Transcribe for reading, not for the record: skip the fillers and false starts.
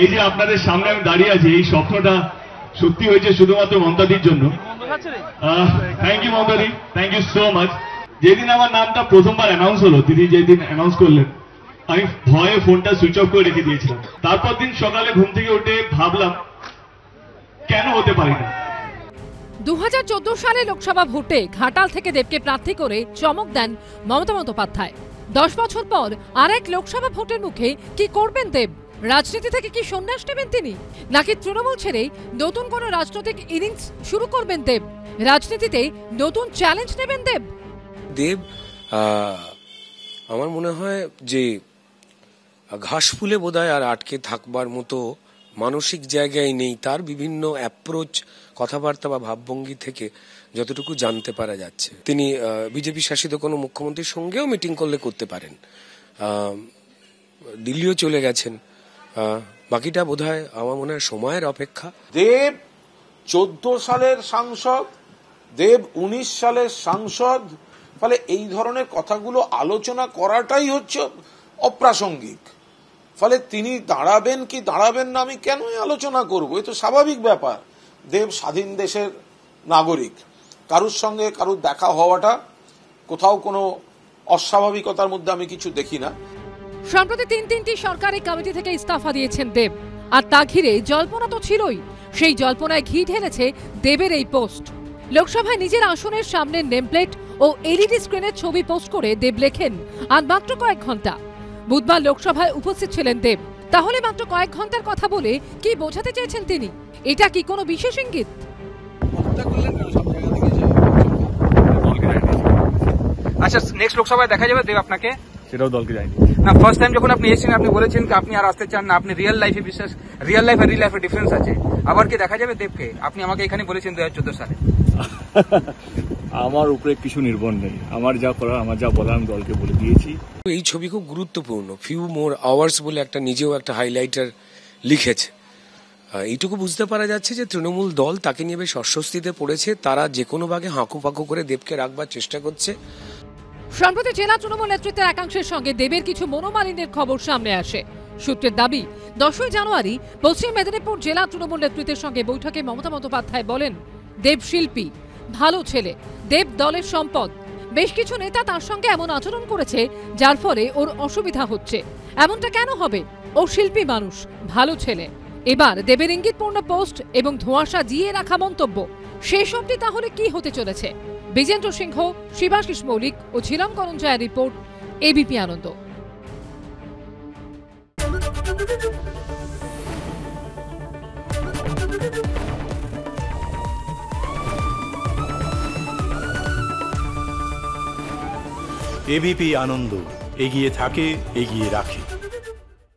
এই যে আপনাদের সামনে আমি দাঁড়িয়ে আছি, এই স্বপ্নটা সত্যি হয়েছে শুধুমাত্র মমতাদির জন্য। থ্যাংক ইউ মমতাদি, থ্যাংক ইউ সো মাচ। যেদিন আমার নামটা প্রথমবার অ্যানাউন্স হলো, দিদি যেদিন অ্যানাউন্স করলেন, আমি ভয়ে ফোনটা সুইচ অফ করে রেখে দিয়েছিলাম। তারপর দিন সকালে ঘুম থেকে উঠে ভাবলাম কেন হতে পারি না। 2014 সালে লোকসভা ভোটে ঘাটাল থেকে দেবকে প্রার্থী করে চমক দেন মমতা বন্দ্যোপাধ্যায়। 10 বছর পর আরেক লোকসভা ভোটের মুখে কি করবেন দেব? রাজনীতি থেকে কি সন্ন্যাস নেবেন তিনি, নাকি তৃণমূল ছেড়ে নতুন কোন রাজনৈতিক ইনিংস শুরু করবেন দেব? রাজনীতিতে নতুন চ্যালেঞ্জ নেবেন দেব? দেব আমার মনে হয় যে ঘাস ফুলে বোধহয় আর আটকে থাকবার মতো মানসিক জায়গায় নেই। তার বিভিন্ন অ্যাপ্রোচ, কথাবার্তা বা ভাবভঙ্গি থেকে যতটুকু জানতে পারা যাচ্ছে, তিনি বিজেপি শাসিত কোনো মুখ্যমন্ত্রীর সঙ্গেও মিটিং করলে করতে পারেন, দিল্লিও চলে গেছেন। বাকিটা বোধহয় আমার মনে হয় সময়ের অপেক্ষা। দেব 14 সালের সাংসদ, দেব 19 সালের সাংসদ, ফলে এই ধরনের কথাগুলো আলোচনা করাটাই হচ্ছে অপ্রাসঙ্গিক। ফলে তিনি দাঁড়াবেন কি দাঁড়াবেন না আমি কেন আলোচনা করব, এ তো স্বাভাবিক ব্যাপার। দেব স্বাধীন দেশের নাগরিক, কারুর সঙ্গে কারুর দেখা হওয়াটা কোথাও কোনো অস্বাভাবিকতার মধ্যে আমি কিছু দেখি না। সম্প্রতি তিনটি সরকারি কমিটি থেকে ইস্তফা দিয়েছেন দেব, আর তা ঘিরে জল্পনা তো ছিলই। সেই জল্পনায় ঘি ঢেলেছে দেবের এই পোস্ট। লোকসভায় নিজের আসনের সামনে নেমপ্লেট ও এলইডি স্ক্রিনের ছবি পোস্ট করে দেব লেখেন, আর মাত্র কয়েক ঘন্টা। বুধবার লোকসভায় উপস্থিত ছিলেন দেব। তাহলে মাত্র কয়েক ঘন্টার কথা বলে কি বোঝাতে চেয়েছেন তিনি? এটা কি কোনো বিশেষ ইঙ্গিত? আচ্ছা, নেক্সট লোকসভায় দেখা যাবে দেব আপনাকে? সেটাও দলকে যায়নি না, ফার্স্ট টাইম যখন আপনি এসেছেন আপনি বলেছেন কি আপনি আর আসতে চান না, আপনি রিয়েল লাইফে বিশ্বাস, রিয়েল লাইফ আর রিয়েল লাইফে ডিফারেন্স আছে। আবার কি দেখা যাবে দেবকে? আপনি আমাকে এখানে বলেছেন 2014 সালে। আমার উপরে কিছু নির্ভর নেই, আমার যা করার, আমার যা বলার আমি দলকে বলে দিয়েছি। এই ছবি খুব গুরুত্বপূর্ণ, ফিউ মোর আওয়ার্স বলে একটা নিজেও একটা হাইলাইটার লিখেছে। এইটুকু বুঝতে পারা যাচ্ছে যে তৃণমূল দল তাকে নিয়ে বেশ অস্বস্তিতে পড়েছে। তারা যে কোনো ভাগে হাঁকুপাকু করে দেবকে রাখবার চেষ্টা করছে। সম্প্রতি জেলা তৃণমূল নেতৃত্বের একাংশের সঙ্গে দেবের কিছু মনোমালিন্যের খবর সামনে আসে। সূত্রের দাবি, 10 জানুয়ারি পশ্চিম মেদিনীপুর জেলা তৃণমূল নেতৃত্বের সঙ্গে বৈঠকে মমতা বন্দ্যোপাধ্যায় বলেন, দেব শিল্পী, ভালো ছেলে, দেব দলের সম্পদ। বেশ কিছু নেতা তার সঙ্গে এমন আচরণ করেছে যার ফলে ওর অসুবিধা হচ্ছে। এমনটা কেন হবে? ও শিল্পী মানুষ, ভালো ছেলে। এবার দেবের ইঙ্গিতপূর্ণ পোস্ট এবং ধোঁয়াশা জিয়ে রাখা মন্তব্য, শেষ অবধি তাহলে কি হতে চলেছে? বিজেন্দ্র সিংহ, শিবাশিস মৌলিক ও ঝিলম করঞ্জায়ের রিপোর্ট, এবিপি আনন্দ। এবিপি আনন্দ, এগিয়ে থাকে, এগিয়ে রাখে।